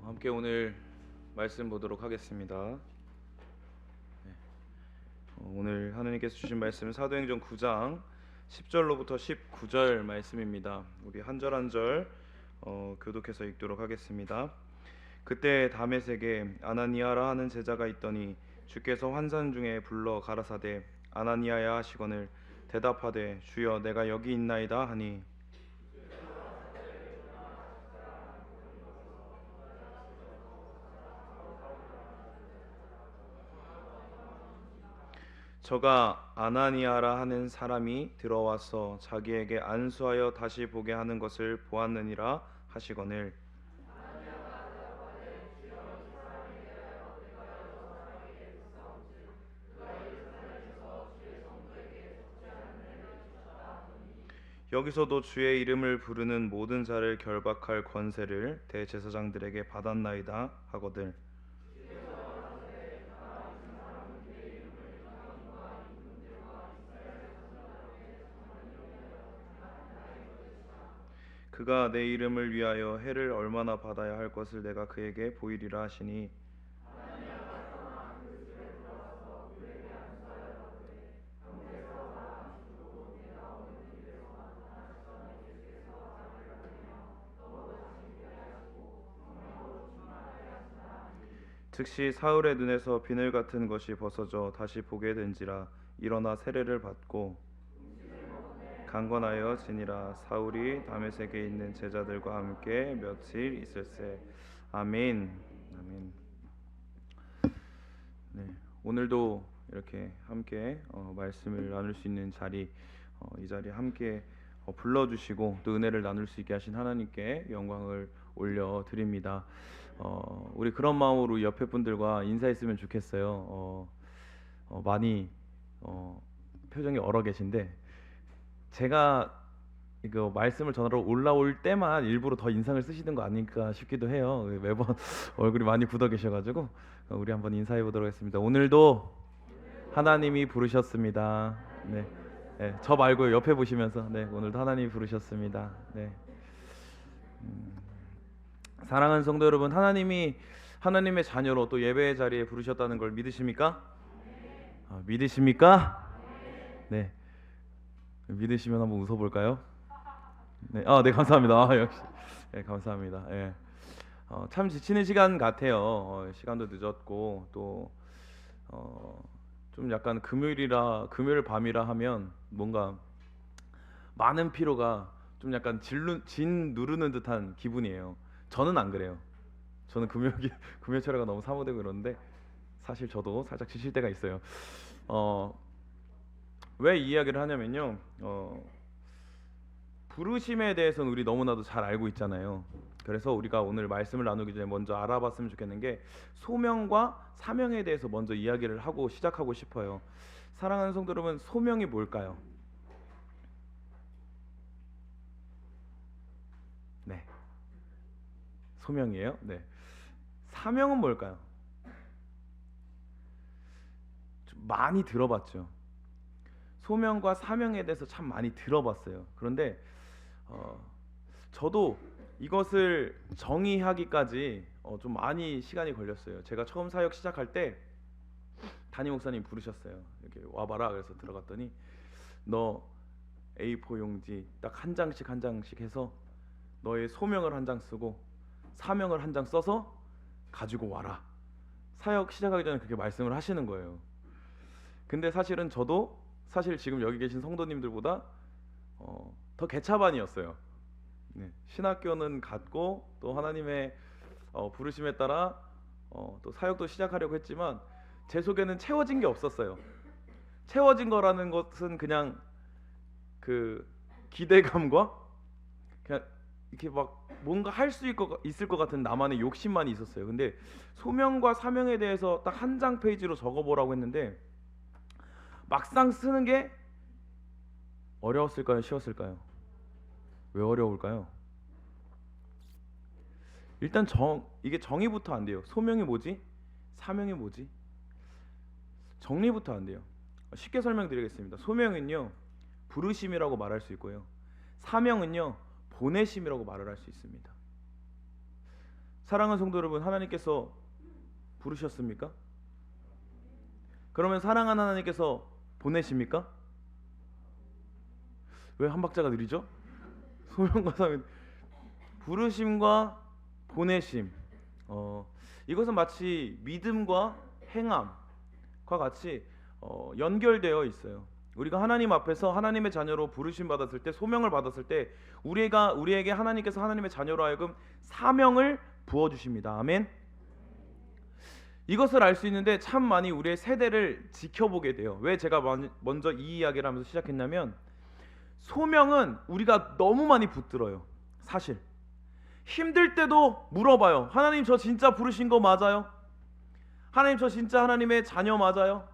함께 오늘 말씀 보도록 하겠습니다. 오늘 하나님께서 주신 말씀은 사도행전 9장 10절로부터 19절 말씀입니다. 우리 한 절 한 절 교독해서 읽도록 하겠습니다. 그때 다메섹에 아나니아라 하는 제자가 있더니 주께서 환상 중에 불러 가라사대 아나니아야 하시거늘 대답하되 주여 내가 여기 있나이다 하니 저가 아나니아라 하는 사람이 들어와서 자기에게 안수하여 다시 보게 하는 것을 보았느니라 하시거늘 여기서도 주의 이름을 부르는 모든 자를 결박할 권세를 대제사장들에게 받았나이다 하거늘 그가 내 이름을 위하여 해를 얼마나 받아야 할 것을 내가 그에게 보이리라 하시니 즉시 사울의 눈에서 비늘 같은 것이 벗어져 다시 보게 된지라 일어나 세례를 받고 강건하여 지니라. 사울이 다메섹에 있는 제자들과 함께 며칠 있을세. 아멘. 아멘. 네, 오늘도 이렇게 함께 말씀을 나눌 수 있는 자리, 이 자리에 함께 불러주시고 또 은혜를 나눌 수 있게 하신 하나님께 영광을 올려드립니다. 우리 그런 마음으로 옆에 분들과 인사했으면 좋겠어요. 많이 표정이 얼어 계신데 제가 이거 말씀을 전하러 올라올 때만 일부러 더 인상을 쓰시는 거 아닐까 싶기도 해요. 매번 얼굴이 많이 굳어 계셔가지고 우리 한번 인사해 보도록 하겠습니다. 오늘도 하나님이 부르셨습니다. 네, 네, 저 말고 옆에 보시면서 네, 오늘도 하나님이 부르셨습니다. 네. 사랑하는 성도 여러분, 하나님이 하나님의 자녀로 또 예배의 자리에 부르셨다는 걸 믿으십니까? 믿으십니까? 네. 믿으시면 한번 웃어볼까요? 네, 네 감사합니다. 역시, 네 감사합니다. 예, 참 지치는 시간 같아요. 시간도 늦었고 또 좀 약간 금요일 밤이라 하면 뭔가 많은 피로가 좀 약간 진 누르는 듯한 기분이에요. 저는 안 그래요. 저는 금요 철야가 너무 사모되고 그러는데 사실 저도 살짝 지칠 때가 있어요. 왜 이 이야기를 하냐면요. 부르심에 대해서는 우리 너무나도 잘 알고 있잖아요. 그래서 우리가 오늘 말씀을 나누기 전에 먼저 알아봤으면 좋겠는 게 소명과 사명에 대해서 먼저 이야기를 하고 시작하고 싶어요. 사랑하는 성도 여러분, 소명이 뭘까요? 네, 소명이에요. 네, 사명은 뭘까요? 좀 많이 들어봤죠. 소명과 사명에 대해서 참 많이 들어봤어요. 그런데 저도 이것을 정의하기까지 좀 많이 시간이 걸렸어요. 제가 처음 사역 시작할 때 담임 목사님 부르셨어요. 이렇게 와봐라. 그래서 들어갔더니 너 A4 용지 딱 한 장씩 한 장씩 해서 너의 소명을 한 장 쓰고 사명을 한 장 써서 가지고 와라. 사역 시작하기 전에 그렇게 말씀을 하시는 거예요. 근데 사실은 저도 사실 지금 여기 계신 성도님들보다 더 개차반이었어요. 네, 신학교는 갔고 또 하나님의 부르심에 따라 또 사역도 시작하려고 했지만 제 속에는 채워진 게 없었어요. 채워진 거라는 것은 그냥 그 기대감과 그냥 이렇게 막 뭔가 할 수 있을 것 같은 나만의 욕심만이 있었어요. 근데 소명과 사명에 대해서 딱 한 장 페이지로 적어보라고 했는데 막상 쓰는 게 어려웠을까요? 쉬웠을까요? 왜 어려울까요? 일단 이게 정의부터 안 돼요. 소명이 뭐지? 사명이 뭐지? 정리부터 안 돼요. 쉽게 설명드리겠습니다. 소명은요, 부르심이라고 말할 수 있고요. 사명은요, 보내심이라고 말을 할 수 있습니다. 사랑하는 성도 여러분, 하나님께서 부르셨습니까? 그러면 사랑하는 하나님께서 보내십니까? 왜 한 박자가 느리죠? 소명과 사명, 부르심과 보내심. 이것은 마치 믿음과 행함과 같이 연결되어 있어요. 우리가 하나님 앞에서 하나님의 자녀로 부르심 받았을 때, 소명을 받았을 때 우리에게 하나님께서 하나님의 자녀로 하여금 사명을 부어 주십니다. 아멘. 이것을 알 수 있는데 참 많이 우리의 세대를 지켜보게 돼요. 왜 제가 먼저 이 이야기를 하면서 시작했냐면, 소명은 우리가 너무 많이 붙들어요. 사실 힘들 때도 물어봐요. 하나님, 저 진짜 부르신 거 맞아요? 하나님, 저 진짜 하나님의 자녀 맞아요?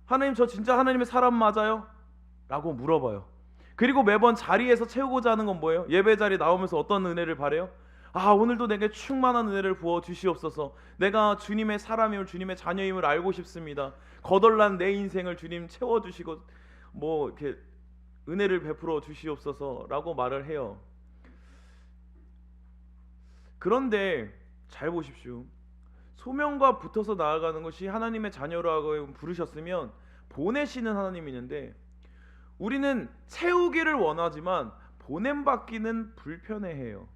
하나님, 저 진짜 하나님의 사람 맞아요? 라고 물어봐요. 그리고 매번 자리에서 채우고자 하는 건 뭐예요? 예배 자리 나오면서 어떤 은혜를 바래요? 오늘도 내게 충만한 은혜를 부어 주시옵소서. 내가 주님의 사람임을, 주님의 자녀임을 알고 싶습니다. 거덜난 내 인생을 주님 채워주시고 이렇게 은혜를 베풀어 주시옵소서라고 말을 해요. 그런데 잘 보십시오. 소명과 붙어서 나아가는 것이 하나님의 자녀라고 부르셨으면 보내시는 하나님이 있는데, 우리는 채우기를 원하지만 보냄받기는 불편해해요.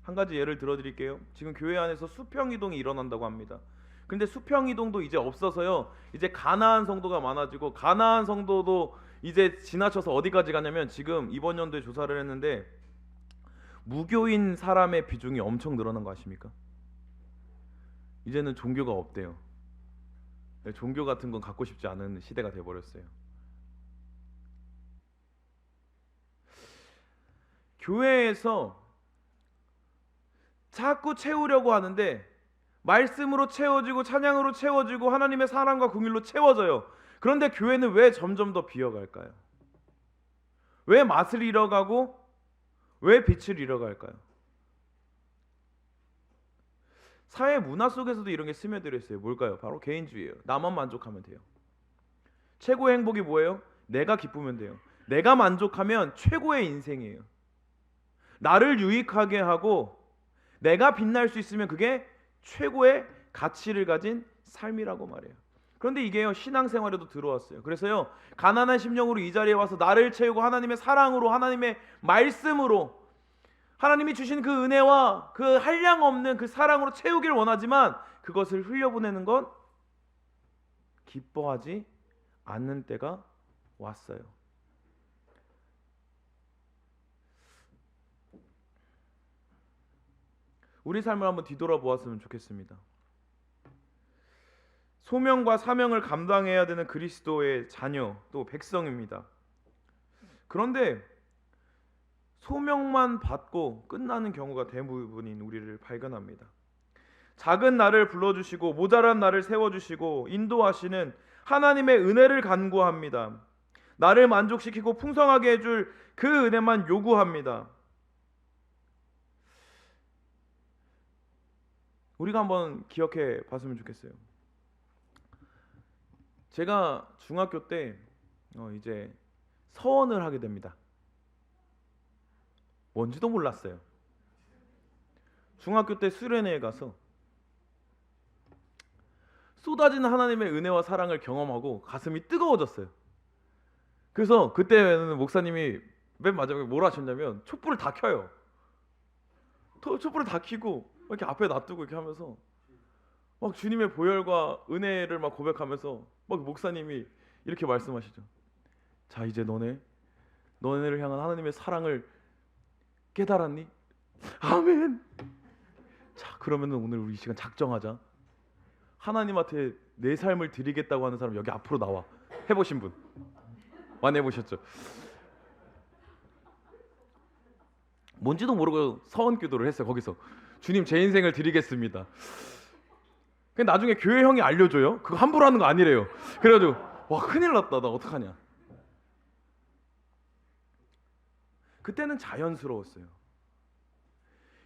한 가지 예를 들어드릴게요. 지금 교회 안에서 수평이동이 일어난다고 합니다. 근데 수평이동도 이제 없어서요, 이제 가나안 성도가 많아지고, 가나안 성도도 이제 지나쳐서 어디까지 가냐면, 지금 이번 연도에 조사를 했는데 무교인 사람의 비중이 엄청 늘어난 거 아십니까? 이제는 종교가 없대요. 종교 같은 건 갖고 싶지 않은 시대가 돼버렸어요. 교회에서 자꾸 채우려고 하는데 말씀으로 채워지고 찬양으로 채워지고 하나님의 사랑과 긍휼로 채워져요. 그런데 교회는 왜 점점 더 비어갈까요? 왜 맛을 잃어가고 왜 빛을 잃어갈까요? 사회 문화 속에서도 이런 게 스며들어 있어요. 뭘까요? 바로 개인주의예요. 나만 만족하면 돼요. 최고의 행복이 뭐예요? 내가 기쁘면 돼요. 내가 만족하면 최고의 인생이에요. 나를 유익하게 하고 내가 빛날 수 있으면 그게 최고의 가치를 가진 삶이라고 말해요. 그런데 이게요, 신앙생활에도 들어왔어요. 그래서요, 가난한 심령으로 이 자리에 와서 나를 채우고 하나님의 사랑으로, 하나님의 말씀으로, 하나님이 주신 그 은혜와 그 한량 없는 그 사랑으로 채우기를 원하지만, 그것을 흘려보내는 건 기뻐하지 않는 때가 왔어요. 우리 삶을 한번 뒤돌아보았으면 좋겠습니다. 소명과 사명을 감당해야 되는 그리스도의 자녀, 또 백성입니다. 그런데 소명만 받고 끝나는 경우가 대부분인 우리를 발견합니다. 작은 나를 불러주시고 모자란 나를 세워주시고 인도하시는 하나님의 은혜를 간구합니다. 나를 만족시키고 풍성하게 해줄 그 은혜만 요구합니다. 우리가 한번 기억해 봤으면 좋겠어요. 제가 중학교 때 이제 서원을 하게 됩니다. 뭔지도 몰랐어요. 중학교 때 수련회에 가서 쏟아지는 하나님의 은혜와 사랑을 경험하고 가슴이 뜨거워졌어요. 그래서 그때는 목사님이 맨 마지막에 뭘 하셨냐면 촛불을 다 켜요. 촛불을 다 켜고 이렇게 앞에 놔두고 이렇게 하면서 막 주님의 보혈과 은혜를 막 고백하면서 막 목사님이 이렇게 말씀하시죠. 자, 이제 너네를 향한 하나님의 사랑을 깨달았니? 아멘. 자, 그러면은 오늘 우리 이 시간 작정하자. 하나님한테 내 삶을 드리겠다고 하는 사람 여기 앞으로 나와. 해보신 분 많이 해보셨죠? 뭔지도 모르고 서원기도를 했어요. 거기서 주님, 제 인생을 드리겠습니다. 근데 나중에 교회 형이 알려줘요. 그거 함부로 하는 거 아니래요. 그래가지고 와, 큰일 났다. 나 어떡하냐. 그때는 자연스러웠어요.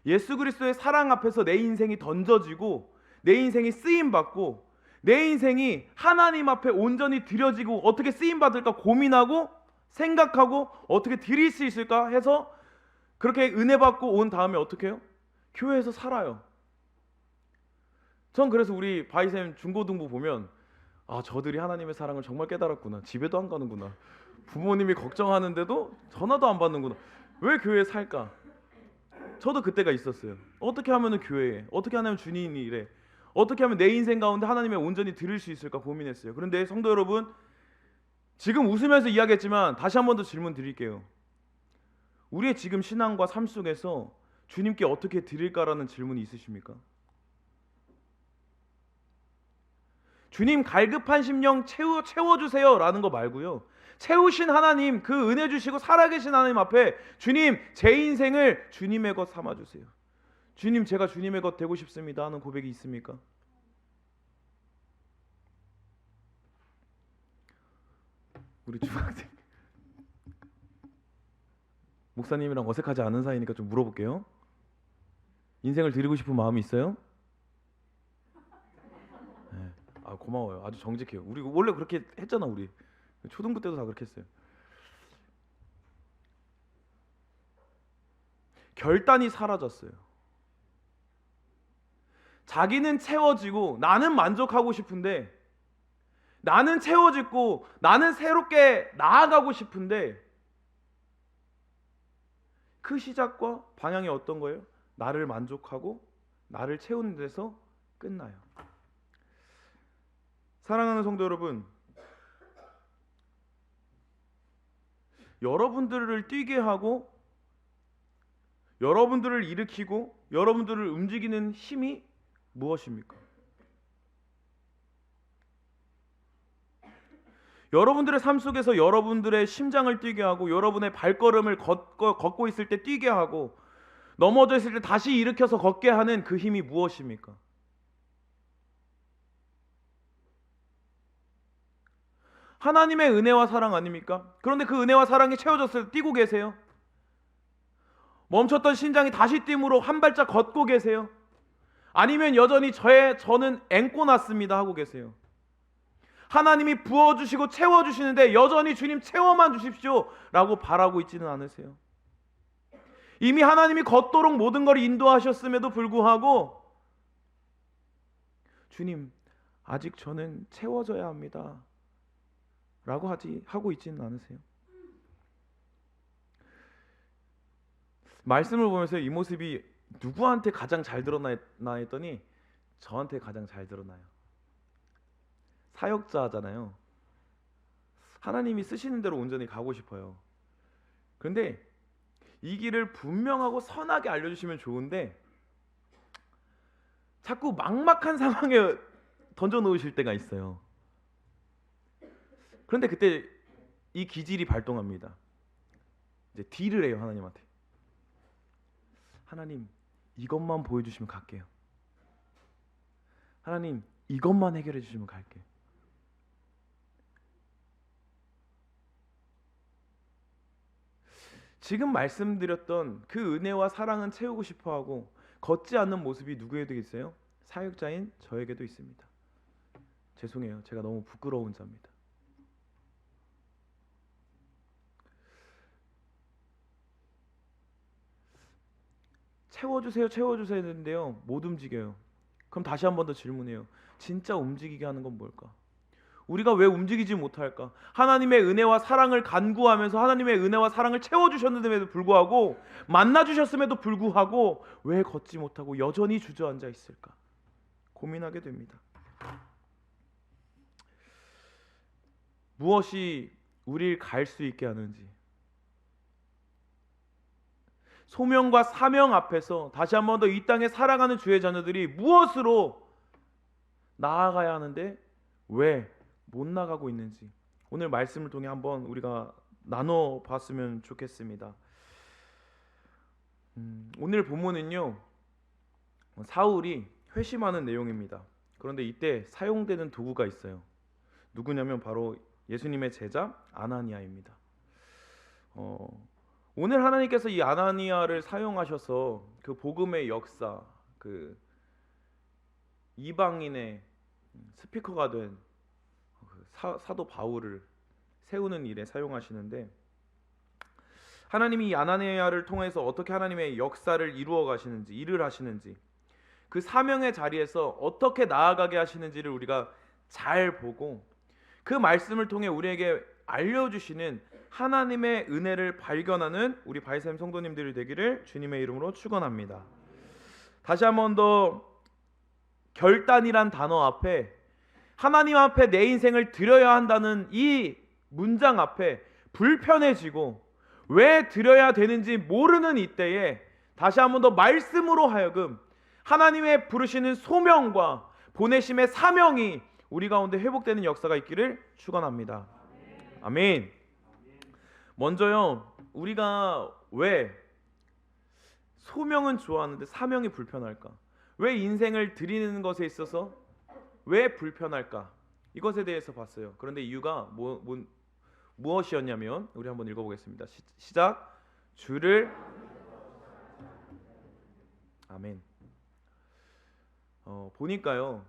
예수 그리스도의 사랑 앞에서 내 인생이 던져지고 내 인생이 쓰임받고 내 인생이 하나님 앞에 온전히 드려지고 어떻게 쓰임받을까 고민하고 생각하고 어떻게 드릴 수 있을까 해서 그렇게 은혜 받고 온 다음에 어떻게 해요? 교회에서 살아요. 전 그래서 우리 바이샘 중고등부 보면 아, 저들이 하나님의 사랑을 정말 깨달았구나. 집에도 안 가는구나. 부모님이 걱정하는데도 전화도 안 받는구나. 왜 교회에 살까? 저도 그때가 있었어요. 어떻게 하면 교회에, 어떻게 하면 주님이 이래, 어떻게 하면 내 인생 가운데 하나님의 온전히 드릴 수 있을까 고민했어요. 그런데 성도 여러분, 지금 웃으면서 이야기했지만 다시 한 번 더 질문 드릴게요. 우리의 지금 신앙과 삶 속에서 주님께 어떻게 드릴까라는 질문이 있으십니까? 주님 갈급한 심령 채워주세요 라는 거 말고요, 채우신 하나님, 그 은혜 주시고 살아계신 하나님 앞에 주님, 제 인생을 주님의 것 삼아주세요. 주님, 제가 주님의 것 되고 싶습니다 하는 고백이 있습니까? 우리 중학생 목사님이랑 어색하지 않은 사이니까 좀 물어볼게요. 인생을 드리고 싶은 마음이 있어요? 네. 아, 고마워요. 아주 정직해요. 우리 원래 그렇게 했잖아. 우리 초등부 때도 다 그렇게 했어요. 결단이 사라졌어요. 자기는 채워지고 나는 만족하고 싶은데, 나는 채워지고 나는 새롭게 나아가고 싶은데, 그 시작과 방향이 어떤 거예요? 나를 만족하고 나를 채우는 데서 끝나요. 사랑하는 성도 여러분, 여러분들을 뛰게 하고 여러분들을 일으키고 여러분들을 움직이는 힘이 무엇입니까? 여러분들의 삶 속에서 여러분들의 심장을 뛰게 하고 여러분의 발걸음을 걷고 있을 때 뛰게 하고 넘어져 있을 때 다시 일으켜서 걷게 하는 그 힘이 무엇입니까? 하나님의 은혜와 사랑 아닙니까? 그런데 그 은혜와 사랑이 채워졌을 때 뛰고 계세요? 멈췄던 심장이 다시 뛴으로 한 발짝 걷고 계세요? 아니면 여전히 저는 앵꼬 났습니다 하고 계세요? 하나님이 부어주시고 채워주시는데 여전히 주님 채워만 주십시오 라고 바라고 있지는 않으세요? 이미 하나님이 걷도록 모든 걸 인도하셨음에도 불구하고 주님, 아직 저는 채워져야 합니다 라고 하고 있지는 않으세요? 말씀을 보면서 이 모습이 누구한테 가장 잘 드러나 했더니 저한테 가장 잘 드러나요. 사역자잖아요. 하나님이 쓰시는 대로 온전히 가고 싶어요. 그런데 이 길을 분명하고 선하게 알려주시면 좋은데 자꾸 막막한 상황에 던져놓으실 때가 있어요. 그런데 그때 이 기질이 발동합니다. 이제 딜을 해요. 하나님한테. 하나님, 이것만 보여주시면 갈게요. 하나님, 이것만 해결해 주시면 갈게요. 지금 말씀드렸던 그 은혜와 사랑은 채우고 싶어하고 걷지 않는 모습이 누구에게도 있어요? 사역자인 저에게도 있습니다. 죄송해요. 제가 너무 부끄러운 자입니다. 채워주세요 했는데요, 못 움직여요. 그럼 다시 한 번 더 질문해요. 진짜 움직이게 하는 건 뭘까? 우리가 왜 움직이지 못할까? 하나님의 은혜와 사랑을 간구하면서 하나님의 은혜와 사랑을 채워주셨는데도 불구하고, 만나주셨음에도 불구하고 왜 걷지 못하고 여전히 주저앉아 있을까? 고민하게 됩니다. 무엇이 우리를 갈 수 있게 하는지, 소명과 사명 앞에서 다시 한 번 더 이 땅에 살아가는 주의 자녀들이 무엇으로 나아가야 하는데 왜 못 나가고 있는지 오늘 말씀을 통해 한번 우리가 나눠봤으면 좋겠습니다. 오늘 본문은요, 사울이 회심하는 내용입니다. 그런데 이때 사용되는 도구가 있어요. 누구냐면 바로 예수님의 제자 아나니아입니다. 오늘 하나님께서 이 아나니아를 사용하셔서 그 복음의 역사, 그 이방인의 스피커가 된 사도 바울을 세우는 일에 사용하시는데, 하나님이 이 아나니아를 통해서 어떻게 하나님의 역사를 이루어 가시는지, 일을 하시는지, 그 사명의 자리에서 어떻게 나아가게 하시는지를 우리가 잘 보고 그 말씀을 통해 우리에게 알려주시는 하나님의 은혜를 발견하는 우리 바이샘 성도님들이 되기를 주님의 이름으로 축원합니다. 다시 한 번 더 결단이란 단어 앞에, 하나님 앞에 내 인생을 드려야 한다는 이 문장 앞에 불편해지고 왜 드려야 되는지 모르는 이때에 다시 한 번 더 말씀으로 하여금 하나님의 부르시는 소명과 보내심의 사명이 우리 가운데 회복되는 역사가 있기를 축원합니다. 아멘. 먼저요, 우리가 왜 소명은 좋아하는데 사명이 불편할까? 왜 인생을 드리는 것에 있어서 왜 불편할까? 이것에 대해서 봤어요. 그런데 이유가 무엇이었냐면, 우리 한번 읽어보겠습니다. 시작. 주를 아멘. 보니까요,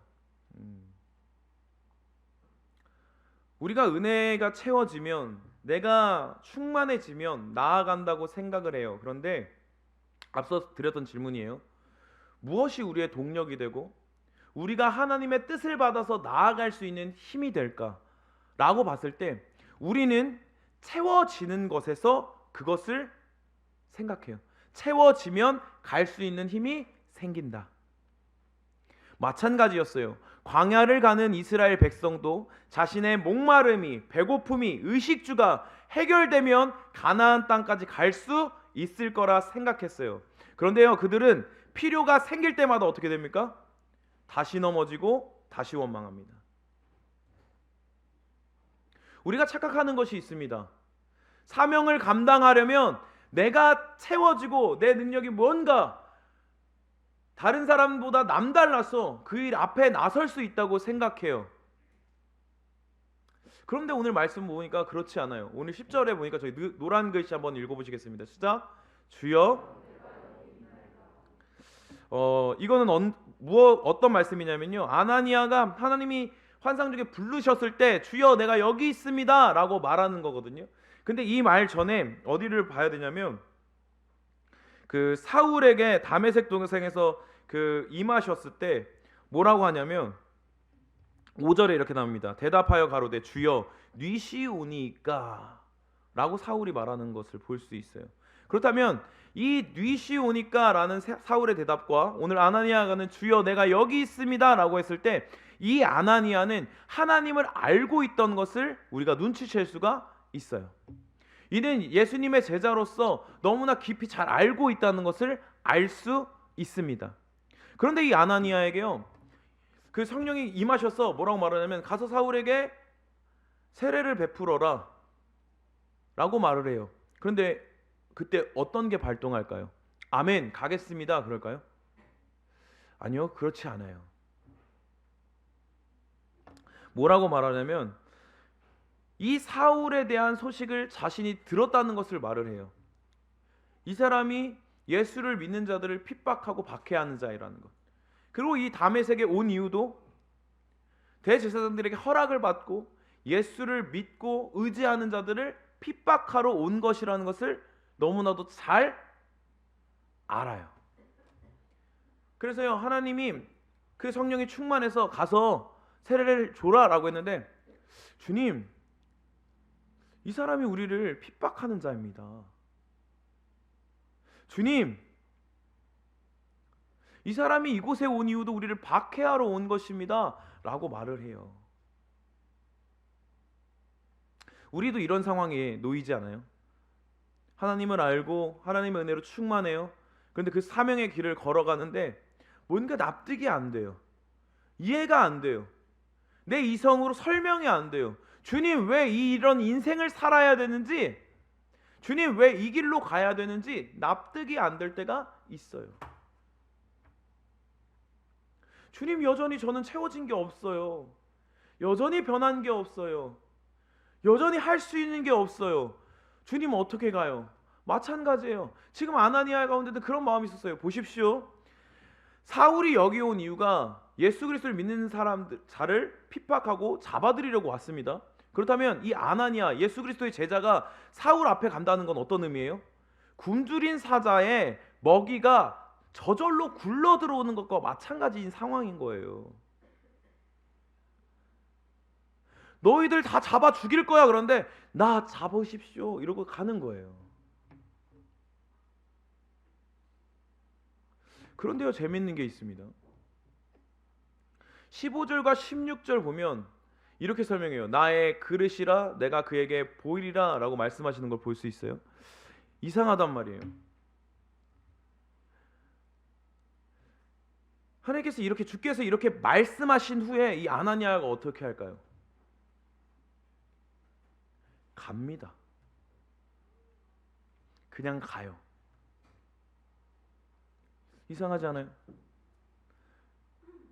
우리가 은혜가 채워지면, 내가 충만해지면 나아간다고 생각을 해요. 그런데 앞서 드렸던 질문이에요. 무엇이 우리의 동력이 되고 우리가 하나님의 뜻을 받아서 나아갈 수 있는 힘이 될까? 라고 봤을 때 우리는 채워지는 것에서 그것을 생각해요. 채워지면 갈 수 있는 힘이 생긴다. 마찬가지였어요. 광야를 가는 이스라엘 백성도 자신의 목마름이, 배고픔이, 의식주가 해결되면 가나안 땅까지 갈 수 있을 거라 생각했어요. 그런데요, 그들은 필요가 생길 때마다 어떻게 됩니까? 다시 넘어지고 다시 원망합니다. 우리가 착각하는 것이 있습니다. 사명을 감당하려면 내가 채워지고 내 능력이 뭔가 다른 사람보다 남달라서 그 일 앞에 나설 수 있다고 생각해요. 그런데 오늘 말씀 보니까 그렇지 않아요. 오늘 10절에 보니까 저희 노란 글씨 한번 읽어보시겠습니다. 시작. 주여. 이거는 어떤 말씀이냐면요, 아나니아가 하나님이 환상 중에 부르셨을 때 주여 내가 여기 있습니다 라고 말하는 거거든요. 근데 이 말 전에 어디를 봐야 되냐면, 그 사울에게 다메섹 동생에서 그 임하셨을 때 뭐라고 하냐면 5절에 이렇게 나옵니다. 대답하여 가로되 주여 뉘시오니까 라고 사울이 말하는 것을 볼 수 있어요. 그렇다면 이 뉘시오니까 라는 사울의 대답과 오늘 아나니아가는 주여 내가 여기 있습니다 라고 했을 때 이 아나니아는 하나님을 알고 있던 것을 우리가 눈치챌 수가 있어요. 이는 예수님의 제자로서 너무나 깊이 잘 알고 있다는 것을 알 수 있습니다. 그런데 이 아나니아에게요, 그 성령이 임하셔서 뭐라고 말하냐면 가서 사울에게 세례를 베풀어라 라고 말을 해요. 그런데 그때 어떤 게 발동할까요? 아멘 가겠습니다 그럴까요? 아니요, 그렇지 않아요. 뭐라고 말하냐면 이 사울에 대한 소식을 자신이 들었다는 것을 말을 해요. 이 사람이 예수를 믿는 자들을 핍박하고 박해하는 자이라는 것. 그리고 이 다메섹에 온 이유도 대제사장들에게 허락을 받고 예수를 믿고 의지하는 자들을 핍박하러 온 것이라는 것을 너무나도 잘 알아요. 그래서요, 하나님이 그 성령이 충만해서 가서 세례를 줘라라고 했는데, 주님, 이 사람이 우리를 핍박하는 자입니다. 주님, 이 사람이 이곳에 온 이유도 우리를 박해하러 온 것입니다 라고 말을 해요. 우리도 이런 상황에 놓이지 않아요? 하나님을 알고 하나님의 은혜로 충만해요. 그런데 그 사명의 길을 걸어가는데 뭔가 납득이 안 돼요. 이해가 안 돼요. 내 이성으로 설명이 안 돼요. 주님, 왜 이런 인생을 살아야 되는지, 주님, 왜 이 길로 가야 되는지 납득이 안 될 때가 있어요. 주님, 여전히 저는 채워진 게 없어요. 여전히 변한 게 없어요. 여전히 할 수 있는 게 없어요. 주님, 어떻게 가요? 마찬가지예요. 지금 아나니아 가운데도 그런 마음이 있었어요. 보십시오. 사울이 여기 온 이유가 예수 그리스도를 믿는 자를 핍박하고 잡아들이려고 왔습니다. 그렇다면 이 아나니아, 예수 그리스도의 제자가 사울 앞에 간다는 건 어떤 의미예요? 굶주린 사자의 먹이가 저절로 굴러 들어오는 것과 마찬가지인 상황인 거예요. 너희들 다 잡아 죽일 거야. 그런데 나 잡으십시오 이러고 가는 거예요. 그런데요, 재밌는 게 있습니다. 15절과 16절 보면 이렇게 설명해요. 나의 그릇이라 내가 그에게 보이리라 라고 말씀하시는 걸 볼 수 있어요. 이상하단 말이에요. 하나님께서 이렇게, 주께서 이렇게 말씀하신 후에 이 아나니아가 어떻게 할까요? 갑니다. 그냥 가요. 이상하지 않아요?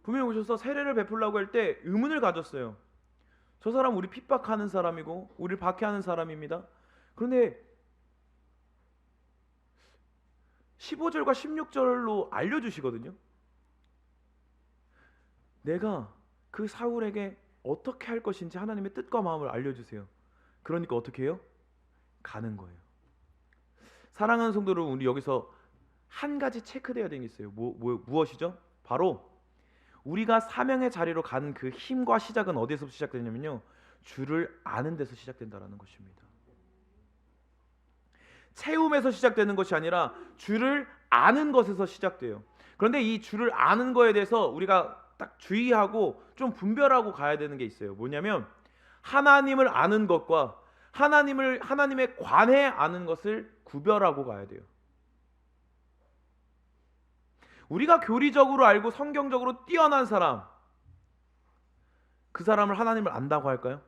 분명히 오셔서 세례를 베풀라고 할 때 의문을 가졌어요. 저 사람 우리 핍박하는 사람이고 우리를 박해하는 사람입니다. 그런데 15절과 16절로 알려주시거든요. 내가 그 사울에게 어떻게 할 것인지 하나님의 뜻과 마음을 알려주세요. 그러니까 어떻게 해요? 가는 거예요. 사랑하는 성도 여러분, 우리 여기서 한 가지 체크되어야 되는 게 있어요. 무엇이죠? 바로 우리가 사명의 자리로 가는 그 힘과 시작은 어디에서 시작되냐면요, 주를 아는 데서 시작된다라는 것입니다. 채움에서 시작되는 것이 아니라 주를 아는 것에서 시작돼요. 그런데 이 주를 아는 거에 대해서 우리가 딱 주의하고 좀 분별하고 가야 되는 게 있어요. 뭐냐면 하나님을 아는 것과 하나님의 관해 아는 것을 구별하고 가야 돼요. 우리가 교리적으로 알고 성경적으로 뛰어난 사람, 그 사람을 하나님을 안다고 할까요?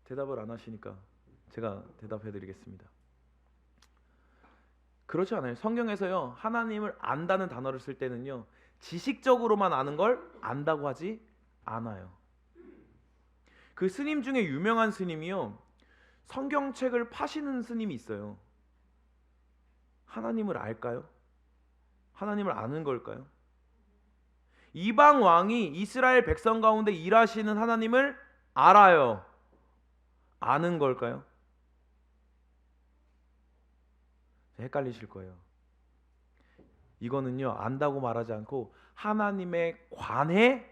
대답을 안 하시니까 제가 대답해 드리겠습니다. 그렇지 않아요. 성경에서요, 하나님을 안다는 단어를 쓸 때는요, 지식적으로만 아는 걸 안다고 하지 않아요. 그 스님 중에 유명한 스님이요, 성경책을 파시는 스님이 있어요. 하나님을 알까요? 하나님을 아는 걸까요? 이방 왕이 이스라엘 백성 가운데 일하시는 하나님을 알아요. 아는 걸까요? 헷갈리실 거예요. 이거는요, 안다고 말하지 않고 하나님에 관해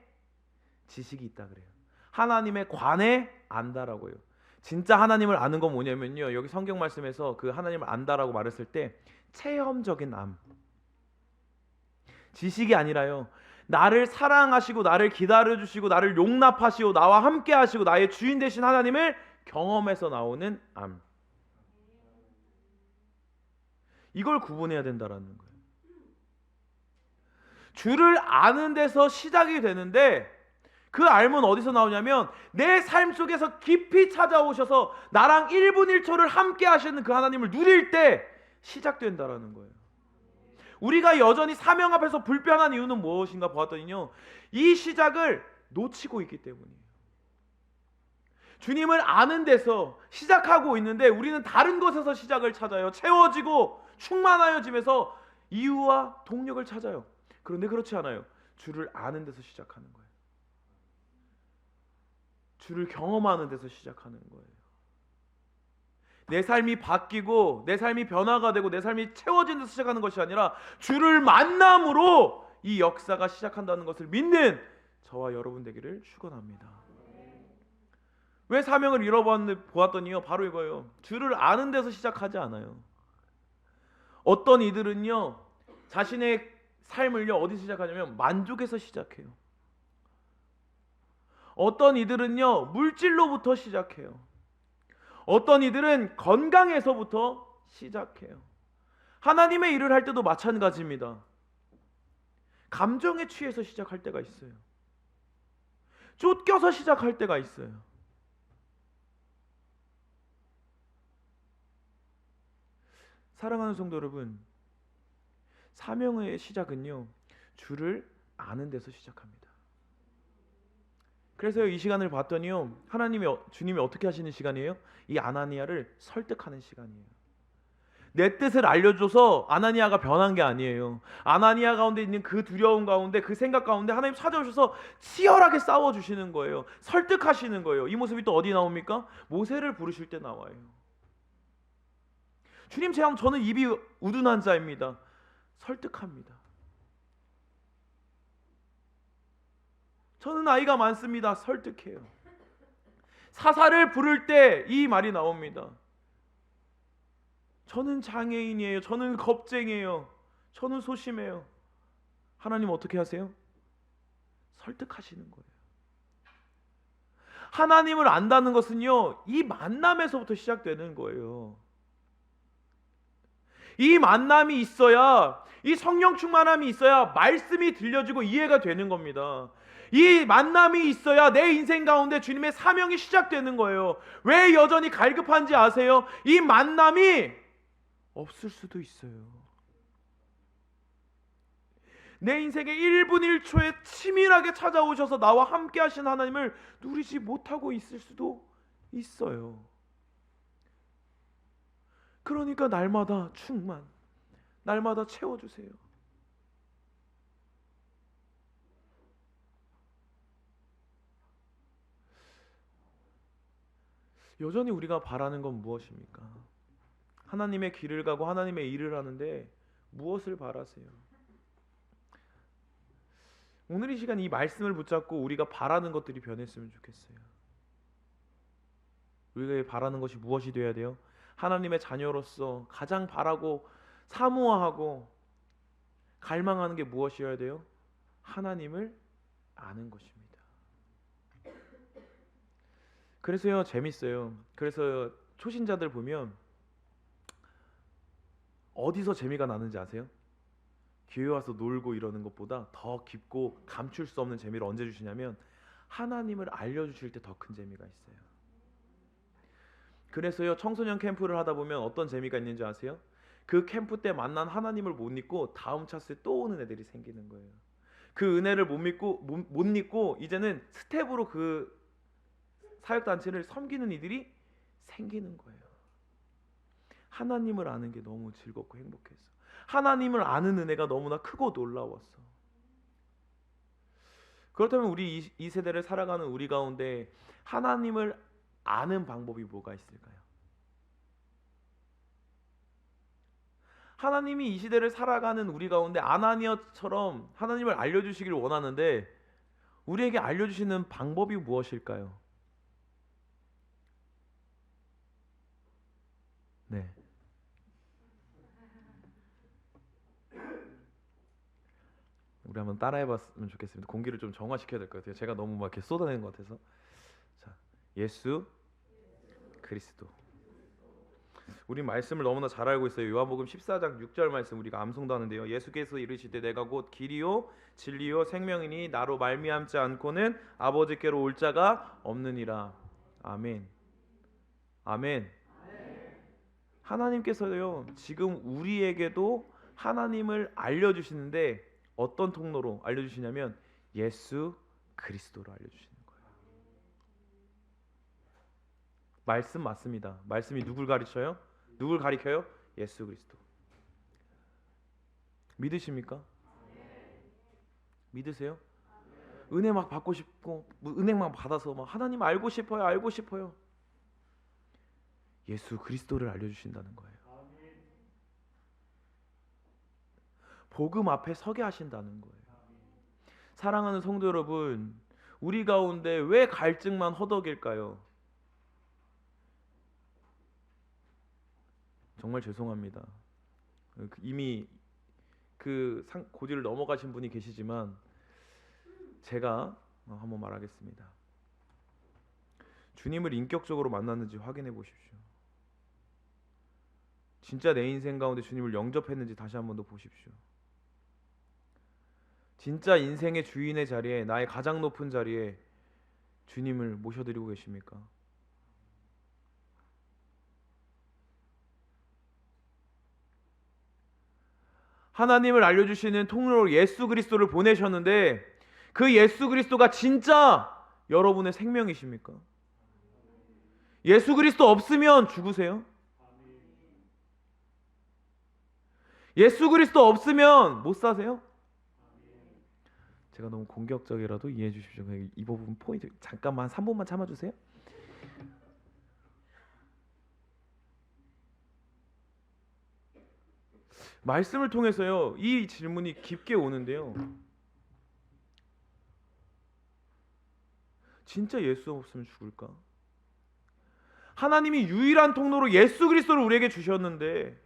지식이 있다 그래요. 하나님에 관해 안다라고 해요. 진짜 하나님을 아는 건 뭐냐면요, 여기 성경 말씀에서 그 하나님을 안다라고 말했을 때 체험적인 암, 지식이 아니라요, 나를 사랑하시고 나를 기다려주시고 나를 용납하시고 나와 함께 하시고 나의 주인 되신 하나님을 경험해서 나오는 암, 이걸 구분해야 된다라는 거예요. 주를 아는 데서 시작이 되는데, 그 알면 어디서 나오냐면 내 삶 속에서 깊이 찾아오셔서 나랑 1분 1초를 함께 하시는 그 하나님을 누릴 때 시작된다라는 거예요. 우리가 여전히 사명 앞에서 불편한 이유는 무엇인가 보았더니요, 이 시작을 놓치고 있기 때문이에요. 주님을 아는 데서 시작하고 있는데 우리는 다른 것에서 시작을 찾아요. 채워지고 충만하여짐에서 이유와 동력을 찾아요. 그런데 그렇지 않아요. 주를 아는 데서 시작하는 거예요. 주를 경험하는 데서 시작하는 거예요. 내 삶이 바뀌고 내 삶이 변화가 되고 내 삶이 채워지는 데서 시작하는 것이 아니라 주를 만남으로 이 역사가 시작한다는 것을 믿는 저와 여러분 되기를 축원합니다. 왜 사명을 잃어보았더니요, 바로 이거예요. 주를 아는 데서 시작하지 않아요. 어떤 이들은요, 자신의 삶을요, 어디서 시작하냐면 만족에서 시작해요. 어떤 이들은요, 물질로부터 시작해요. 어떤 이들은 건강에서부터 시작해요. 하나님의 일을 할 때도 마찬가지입니다. 감정에 취해서 시작할 때가 있어요. 쫓겨서 시작할 때가 있어요. 사랑하는 성도 여러분, 사명의 시작은요, 주를 아는 데서 시작합니다. 그래서 이 시간을 봤더니요, 주님이 어떻게 하시는 시간이에요? 이 아나니아를 설득하는 시간이에요. 내 뜻을 알려줘서 아나니아가 변한 게 아니에요. 아나니아 가운데 있는 그 두려움 가운데, 그 생각 가운데 하나님 찾아오셔서 치열하게 싸워주시는 거예요. 설득하시는 거예요. 이 모습이 또 어디 나옵니까? 모세를 부르실 때 나와요. 주님, 저는 입이 우둔한 자입니다. 설득합니다. 저는 나이가 많습니다. 설득해요. 사사를 부를 때 이 말이 나옵니다. 저는 장애인이에요. 저는 겁쟁이에요. 저는 소심해요. 하나님 어떻게 하세요? 설득하시는 거예요. 하나님을 안다는 것은요, 이 만남에서부터 시작되는 거예요. 이 만남이 있어야, 이 성령 충만함이 있어야 말씀이 들려지고 이해가 되는 겁니다. 이 만남이 있어야 내 인생 가운데 주님의 사명이 시작되는 거예요. 왜 여전히 갈급한지 아세요? 이 만남이 없을 수도 있어요. 내 인생의 1분 1초에 치밀하게 찾아오셔서 나와 함께 하신 하나님을 누리지 못하고 있을 수도 있어요. 그러니까 날마다 충만, 날마다 채워주세요. 여전히 우리가 바라는 건 무엇입니까? 하나님의 길을 가고 하나님의 일을 하는데 무엇을 바라세요? 오늘 이 시간 이 말씀을 붙잡고 우리가 바라는 것들이 변했으면 좋겠어요. 우리가 바라는 것이 무엇이 되어야 돼요? 하나님의 자녀로서 가장 바라고 사모하고 갈망하는 게 무엇이어야 돼요? 하나님을 아는 것입니다. 그래서요, 재밌어요. 그래서 초신자들 보면 어디서 재미가 나는지 아세요? 교회 와서 놀고 이러는 것보다 더 깊고 감출 수 없는 재미를 언제 주시냐면 하나님을 알려주실 때 더 큰 재미가 있어요. 그래서요, 청소년 캠프를 하다 보면 어떤 재미가 있는지 아세요? 그 캠프 때 만난 하나님을 못 잊고 다음 차수에 또 오는 애들이 생기는 거예요. 그 은혜를 못 잊고 이제는 스텝으로 그 사역단체를 섬기는 이들이 생기는 거예요. 하나님을 아는 게 너무 즐겁고 행복해서, 하나님을 아는 은혜가 너무나 크고 놀라웠어. 그렇다면 우리 이 세대를 살아가는 우리 가운데 하나님을 아는 방법이 뭐가 있을까요? 하나님이 이 시대를 살아가는 우리 가운데 아나니아처럼 하나님을 알려주시길 원하는데 우리에게 알려주시는 방법이 무엇일까요? 네. 우리 한번 따라해봤으면 좋겠습니다. 공기를 좀 정화시켜야 될 것 같아요. 제가 너무 막 이렇게 쏟아내는 것 같아서. 자, 예수 그리스도. 우리 말씀을 너무나 잘 알고 있어요. 요한복음 14장 6절 말씀 우리가 암송도 하는데요. 예수께서 이르시되 내가 곧 길이요 진리요 생명이니 나로 말미암지 않고는 아버지께로 올 자가 없느니라. 아멘. 아멘. 하나님께서요, 지금 우리에게도 하나님을 알려주시는데 어떤 통로로 알려주시냐면 예수 그리스도로 알려주시는 거예요. 말씀 맞습니다. 말씀이 누굴 가르쳐요? 누굴 가리켜요? 예수 그리스도. 믿으십니까? 믿으세요? 은혜 막 받고 싶고 은혜 막 받아서 막 하나님 알고 싶어요, 알고 싶어요. 예수 그리스도를 알려주신다는 거예요. 복음 앞에 서게 하신다는 거예요. 사랑하는 성도 여러분, 우리 가운데 왜 갈증만 허덕일까요? 정말 죄송합니다. 이미 그 고지를 넘어가신 분이 계시지만 제가 한번 말하겠습니다. 주님을 인격적으로 만났는지 확인해 보십시오. 진짜 내 인생 가운데 주님을 영접했는지 다시 한번 더 보십시오. 진짜 인생의 주인의 자리에, 나의 가장 높은 자리에 주님을 모셔드리고 계십니까? 하나님을 알려주시는 통로로 예수 그리스도를 보내셨는데 그 예수 그리스도가 진짜 여러분의 생명이십니까? 예수 그리스도 없으면 죽으세요? 예수 그리스도 없으면 못 사세요? 제가 너무 공격적이라도 이해해 주십시오. 이 부분 포인트 잠깐만 3분만 참아주세요. 말씀을 통해서요, 이 질문이 깊게 오는데요. 진짜 예수 없으면 죽을까? 하나님이 유일한 통로로 예수 그리스도를 우리에게 주셨는데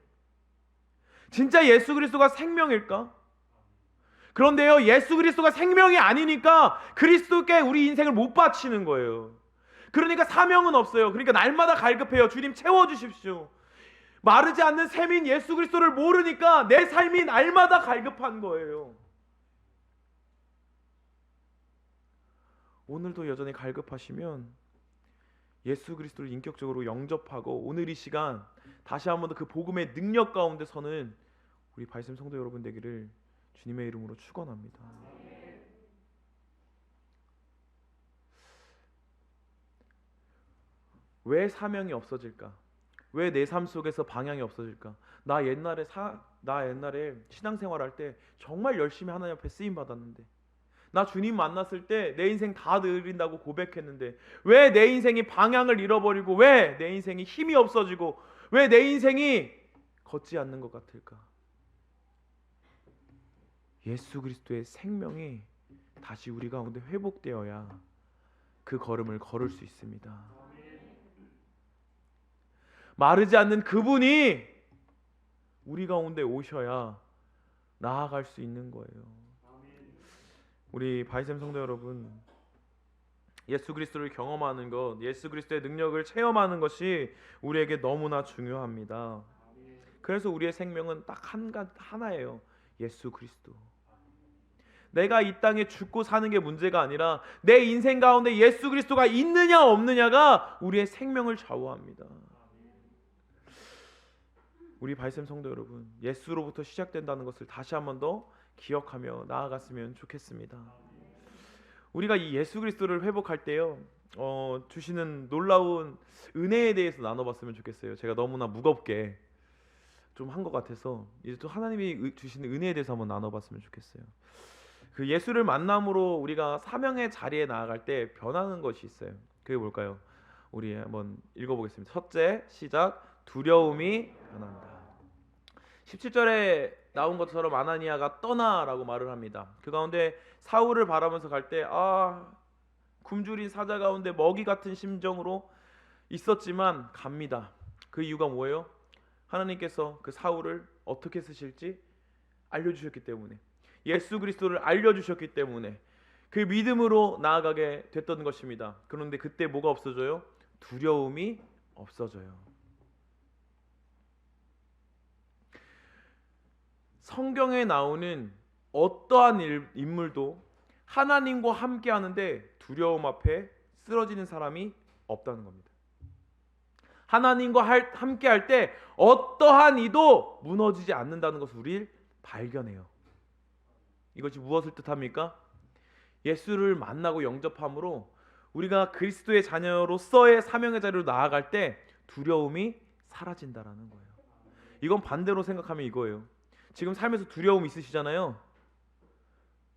진짜 예수 그리스도가 생명일까? 그런데요, 예수 그리스도가 생명이 아니니까 그리스도께 우리 인생을 못 바치는 거예요. 그러니까 사명은 없어요. 그러니까 날마다 갈급해요. 주님 채워주십시오. 마르지 않는 샘인 예수 그리스도를 모르니까 내 삶이 날마다 갈급한 거예요. 오늘도 여전히 갈급하시면 예수 그리스도를 인격적으로 영접하고 오늘 이 시간 다시 한 번 더 그 복음의 능력 가운데 서는 우리 발샘 성도 여러분 되기를 주님의 이름으로 축원합니다. 왜 사명이 없어질까? 왜 내 삶 속에서 방향이 없어질까? 나 옛날에 신앙생활할 때 정말 열심히 하나님 앞에 쓰임 받았는데, 나 주님 만났을 때 내 인생 다 드린다고 고백했는데 왜 내 인생이 방향을 잃어버리고 왜 내 인생이 힘이 없어지고 왜 내 인생이 걷지 않는 것 같을까? 예수 그리스도의 생명이 다시 우리 가운데 회복되어야 그 걸음을 걸을 수 있습니다. 마르지 않는 그분이 우리 가운데 오셔야 나아갈 수 있는 거예요. 우리 바이샘 성도 여러분, 예수 그리스도를 경험하는 것, 예수 그리스도의 능력을 체험하는 것이 우리에게 너무나 중요합니다. 그래서 우리의 생명은 딱 하나예요. 예수 그리스도. 내가 이 땅에 죽고 사는 게 문제가 아니라 내 인생 가운데 예수 그리스도가 있느냐 없느냐가 우리의 생명을 좌우합니다. 우리 발샘 성도 여러분, 예수로부터 시작된다는 것을 다시 한 번 더 기억하며 나아갔으면 좋겠습니다. 우리가 이 예수 그리스도를 회복할 때요, 주시는 놀라운 은혜에 대해서 나눠봤으면 좋겠어요. 제가 너무나 무겁게 좀 한 것 같아서 이제 또 하나님이 주시는 은혜에 대해서 한번 나눠봤으면 좋겠어요. 그 예수를 만남으로 우리가 사명의 자리에 나아갈 때 변하는 것이 있어요. 그게 뭘까요? 우리 한번 읽어보겠습니다. 첫째, 시작. 두려움이 변한다. 17절에 나온 것처럼 아나니아가 떠나라고 말을 합니다. 그 가운데 사울을 바라면서 갈 때 굶주린 사자 가운데 먹이 같은 심정으로 있었지만 갑니다. 그 이유가 뭐예요? 하나님께서 그 사울을 어떻게 쓰실지 알려주셨기 때문에, 예수 그리스도를 알려주셨기 때문에 그 믿음으로 나아가게 됐던 것입니다. 그런데 그때 뭐가 없어져요? 두려움이 없어져요. 성경에 나오는 어떠한 인물도 하나님과 함께 하는데 두려움 앞에 쓰러지는 사람이 없다는 겁니다. 하나님과 함께 할 때 어떠한 이도 무너지지 않는다는 것을 우리 발견해요. 이것이 무엇을 뜻합니까? 예수를 만나고 영접함으로 우리가 그리스도의 자녀로서의 사명의 자리로 나아갈 때 두려움이 사라진다라는 거예요. 이건 반대로 생각하면 이거예요. 지금 삶에서 두려움 있으시잖아요.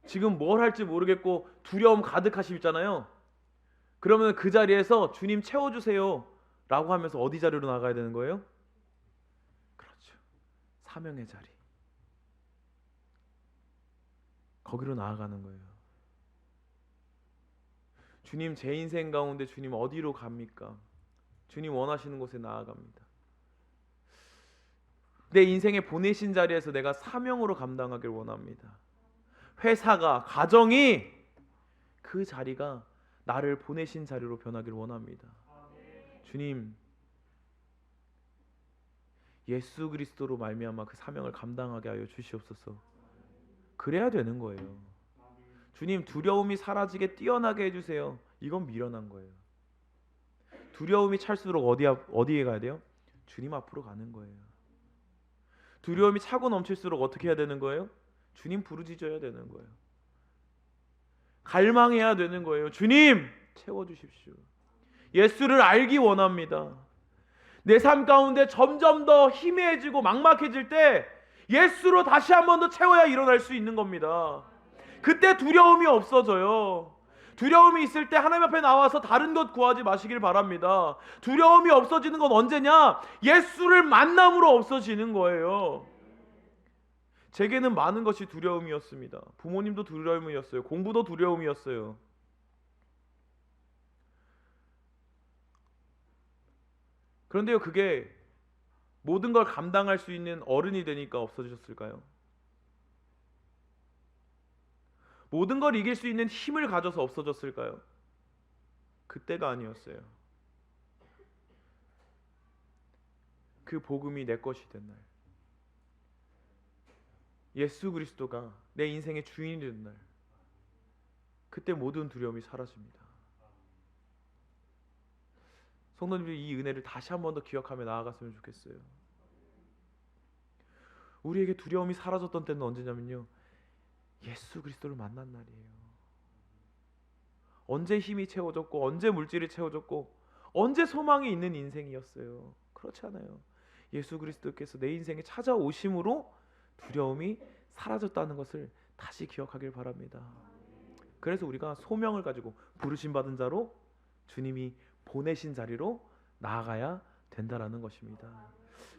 지금 뭘 할지 모르겠고 두려움 가득하시잖아요. 그러면 그 자리에서 주님 채워주세요 라고 하면서 어디 자리로 나가야 되는 거예요? 그렇죠. 사명의 자리. 거기로 나아가는 거예요. 주님, 제 인생 가운데 주님 어디로 갑니까? 주님 원하시는 곳에 나아갑니다. 내 인생에 보내신 자리에서 내가 사명으로 감당하길 원합니다. 회사가, 가정이 그 자리가 나를 보내신 자리로 변하길 원합니다. 주님, 예수 그리스도로 말미암아 그 사명을 감당하게 하여 주시옵소서. 그래야 되는 거예요. 주님, 두려움이 사라지게 뛰어나게 해주세요. 이건 미련한 거예요. 두려움이 찰수록 어디에 가야 돼요? 주님 앞으로 가는 거예요. 두려움이 차고 넘칠수록 어떻게 해야 되는 거예요? 주님 부르짖어야 되는 거예요. 갈망해야 되는 거예요. 주님 채워주십시오. 예수를 알기 원합니다. 내 삶 가운데 점점 더 희미해지고 막막해질 때 예수로 다시 한 번 더 채워야 일어날 수 있는 겁니다. 그때 두려움이 없어져요. 두려움이 있을 때 하나님 앞에 나와서 다른 것 구하지 마시길 바랍니다. 두려움이 없어지는 건 언제냐? 예수를 만남으로 없어지는 거예요. 제게는 많은 것이 두려움이었습니다. 부모님도 두려움이었어요. 공부도 두려움이었어요. 그런데요, 그게 모든 걸 감당할 수 있는 어른이 되니까 없어지셨을까요? 모든 걸 이길 수 있는 힘을 가져서 없어졌을까요? 그때가 아니었어요. 그 복음이 내 것이 된 날, 예수 그리스도가 내 인생의 주인이 된 날, 그때 모든 두려움이 사라집니다. 성도님들이 이 은혜를 다시 한 번 더 기억하며 나아갔으면 좋겠어요. 우리에게 두려움이 사라졌던 때는 언제냐면요, 예수 그리스도를 만난 날이에요. 언제 힘이 채워졌고, 언제 물질이 채워졌고, 언제 소망이 있는 인생이었어요. 그렇지 않아요. 예수 그리스도께서 내 인생에 찾아오심으로 두려움이 사라졌다는 것을 다시 기억하길 바랍니다. 그래서 우리가 소명을 가지고 부르심 받은 자로 주님이 보내신 자리로 나아가야 된다라는 것입니다.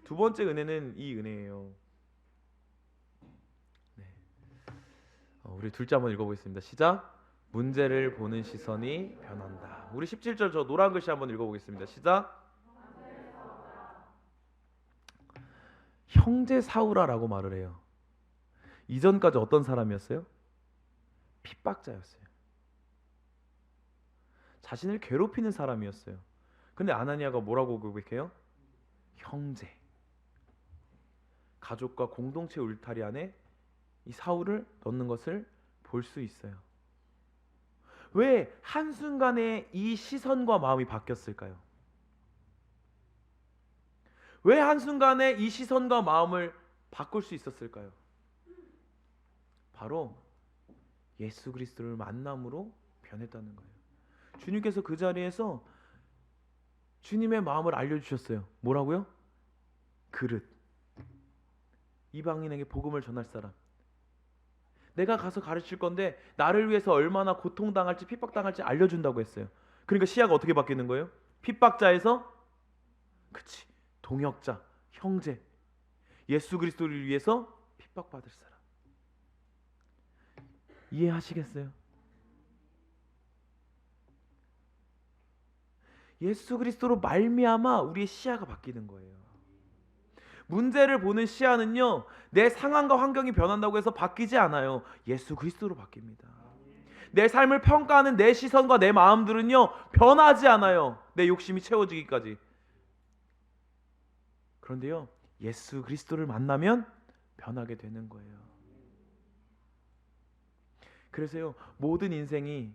두 번째 은혜는 이 은혜예요. 네. 우리 둘째 한번 읽어보겠습니다. 시작. 문제를 보는 시선이 변한다. 우리 17절 저 노란 글씨 한번 읽어보겠습니다. 시작. 형제 사울아라고 말을 해요. 이전까지 어떤 사람이었어요? 핍박자였어요. 자신을 괴롭히는 사람이었어요. 근데 아나니아가 뭐라고 고백해요? 형제. 가족과 공동체 울타리 안에 이 사울을 넣는 것을 볼 수 있어요. 왜 한순간에 이 시선과 마음이 바뀌었을까요? 왜 한순간에 이 시선과 마음을 바꿀 수 있었을까요? 바로 예수 그리스도를 만남으로 변했다는 거예요. 주님께서 그 자리에서 주님의 마음을 알려주셨어요. 뭐라고요? 그릇. 이방인에게 복음을 전할 사람. 내가 가서 가르칠 건데 나를 위해서 얼마나 고통당할지 핍박당할지 알려준다고 했어요. 그러니까 시야가 어떻게 바뀌는 거예요? 핍박자에서 그치, 동역자, 형제. 예수 그리스도를 위해서 핍박받을 사람. 이해하시겠어요? 예수 그리스도로 말미암아 우리의 시야가 바뀌는 거예요. 문제를 보는 시야는요, 내 상황과 환경이 변한다고 해서 바뀌지 않아요. 예수 그리스도로 바뀝니다. 내 삶을 평가하는 내 시선과 내 마음들은요, 변하지 않아요. 내 욕심이 채워지기까지. 그런데요, 예수 그리스도를 만나면 변하게 되는 거예요. 그래서요, 모든 인생이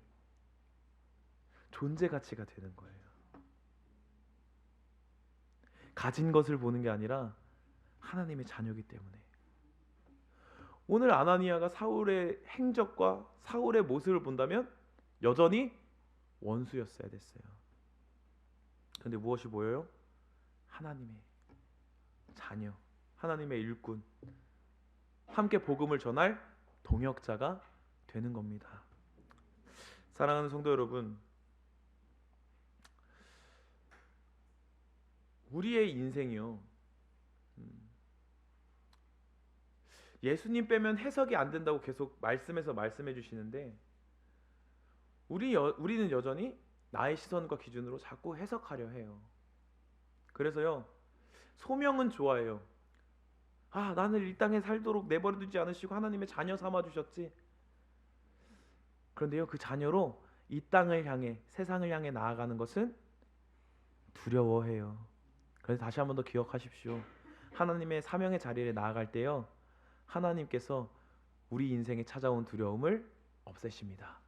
존재 가치가 되는 거예요. 가진 것을 보는 게 아니라 하나님의 자녀이기 때문에. 오늘 아나니아가 사울의 행적과 사울의 모습을 본다면 여전히 원수였어야 됐어요. 그런데 무엇이 보여요? 하나님의 자녀, 하나님의 일꾼, 함께 복음을 전할 동역자가 되는 겁니다. 사랑하는 성도 여러분, 우리의 인생이요, 예수님 빼면 해석이 안 된다고 계속 말씀해서 말씀해 주시는데 우리는 여전히 나의 시선과 기준으로 자꾸 해석하려 해요. 그래서요, 소명은 좋아해요. 아, 나는 이 땅에 살도록 내버려 두지 않으시고 하나님의 자녀 삼아 주셨지. 그런데요, 그 자녀로 이 땅을 향해, 세상을 향해 나아가는 것은 두려워해요. 그래서 다시 한 번 더 기억하십시오. 하나님의 사명의 자리에 나아갈 때요, 하나님께서 우리 인생에 찾아온 두려움을 없애십니다.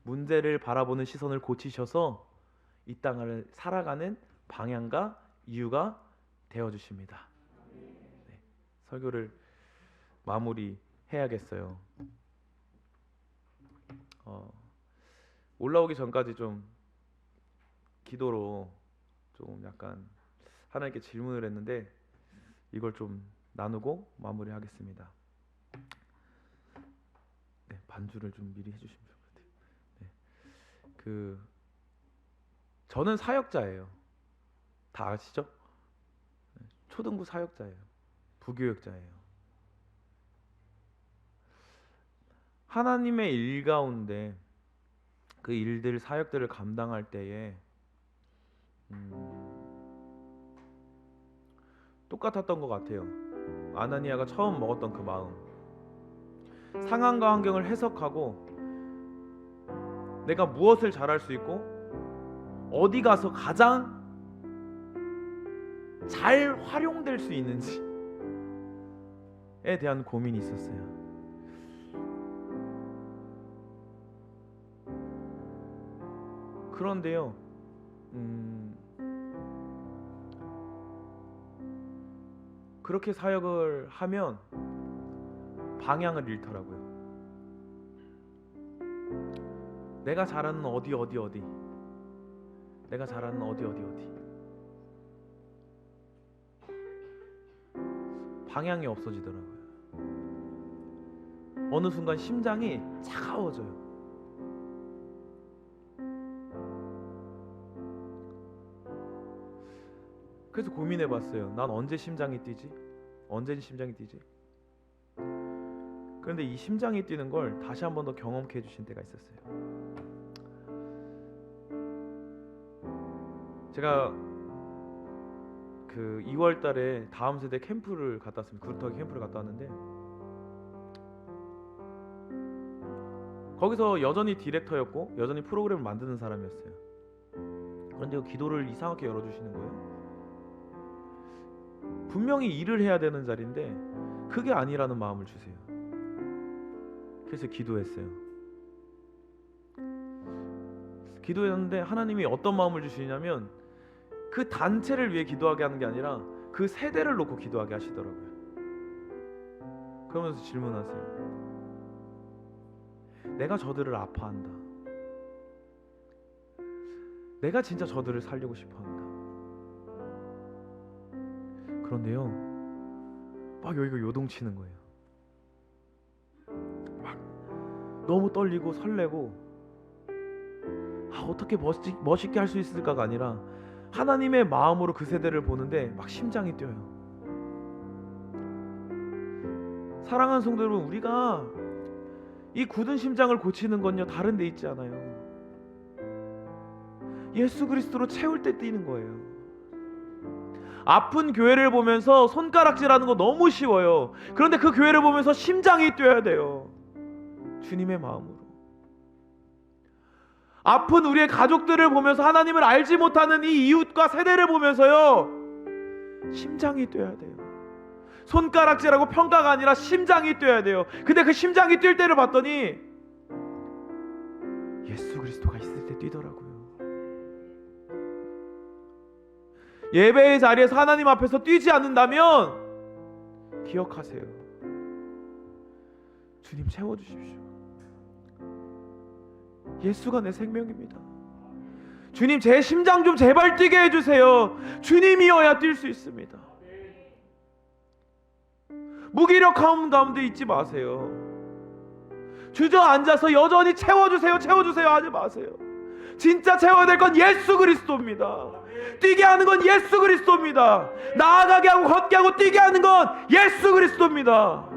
문제를 바라보는 시선을 고치셔서 이 땅을 살아가는 방향과 이유가 되어주십니다. 네, 설교를 마무리해야겠어요. 올라오기 전까지 좀 기도로 좀 약간 하나님께 질문을 했는데 이걸 좀 나누고 마무리하겠습니다. 네, 반주를 좀 미리 해주시면 좋을 것 같아요. 네, 저는 사역자예요. 다 아시죠? 네, 초등부 사역자예요. 부교육자예요. 하나님의 일 가운데 그 일들, 사역들을 감당할 때에 똑같았던 것 같아요. 아나니아가 처음 먹었던 그 마음, 상황과 환경을 해석하고 내가 무엇을 잘할 수 있고 어디 가서 가장 잘 활용될 수 있는지에 대한 고민이 있었어요. 그런데요, 그렇게 사역을 하면 방향을 잃더라고요. 내가 잘하는 어디 내가 잘하는 어디 방향이 없어지더라고요. 어느 순간 심장이 차가워져요. 그래서 고민해봤어요. 난 언제 심장이 뛰지? 언제 심장이 뛰지? 그런데 이 심장이 뛰는 걸 다시 한 번 더 경험케 해주신 때가 있었어요. 제가 그 2월 달에 다음 세대 캠프를 갔다 왔습니다. 구루터기 캠프를 갔다 왔는데 거기서 여전히 디렉터였고 여전히 프로그램을 만드는 사람이었어요. 그런데 기도를 이상하게 열어주시는 거예요. 분명히 일을 해야 되는 자리인데 그게 아니라는 마음을 주세요. 그래서 기도했어요. 기도했는데 하나님이 어떤 마음을 주시냐면 그 단체를 위해 기도하게 하는 게 아니라 그 세대를 놓고 기도하게 하시더라고요. 그러면서 질문하세요. 내가 저들을 아파한다. 내가 진짜 저들을 살리고 싶어한다. 그런데요, 막 여기가 요동치는 거예요. 막 너무 떨리고 설레고, 어떻게 멋있게 할 수 있을까가 아니라 하나님의 마음으로 그 세대를 보는데 막 심장이 뛰어요. 사랑하는 성도 여러분, 우리가 이 굳은 심장을 고치는 건요 다른 데 있지 않아요. 예수 그리스도로 채울 때 뛰는 거예요. 아픈 교회를 보면서 손가락질하는 거 너무 쉬워요. 그런데 그 교회를 보면서 심장이 뛰어야 돼요. 주님의 마음으로. 아픈 우리의 가족들을 보면서 하나님을 알지 못하는 이 이웃과 세대를 보면서요 심장이 뛰어야 돼요. 손가락질하고 평가가 아니라 심장이 뛰어야 돼요. 근데 그 심장이 뛸 때를 봤더니 예수 그리스도가 있을 때 뛰더라고요. 예배의 자리에서 하나님 앞에서 뛰지 않는다면 기억하세요. 주님 채워주십시오. 예수가 내 생명입니다. 주님 제 심장 좀 제발 뛰게 해주세요. 주님이어야 뛸 수 있습니다. 무기력함 가운데 있지 마세요. 주저앉아서 여전히 채워주세요 하지 마세요. 진짜 채워야 될 건 예수 그리스도입니다. 뛰게 하는 건 예수 그리스도입니다. 나아가게 하고 걷게 하고 뛰게 하는 건 예수 그리스도입니다.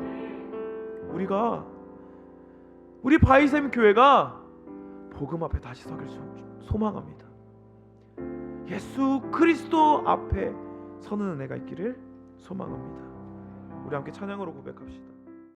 우리 바이샘 교회가 복음 앞에 다시 서길 소망합니다. 예수 그리스도 앞에 서는 은혜가 있기를 소망합니다. 우리 함께 찬양으로 고백합시다.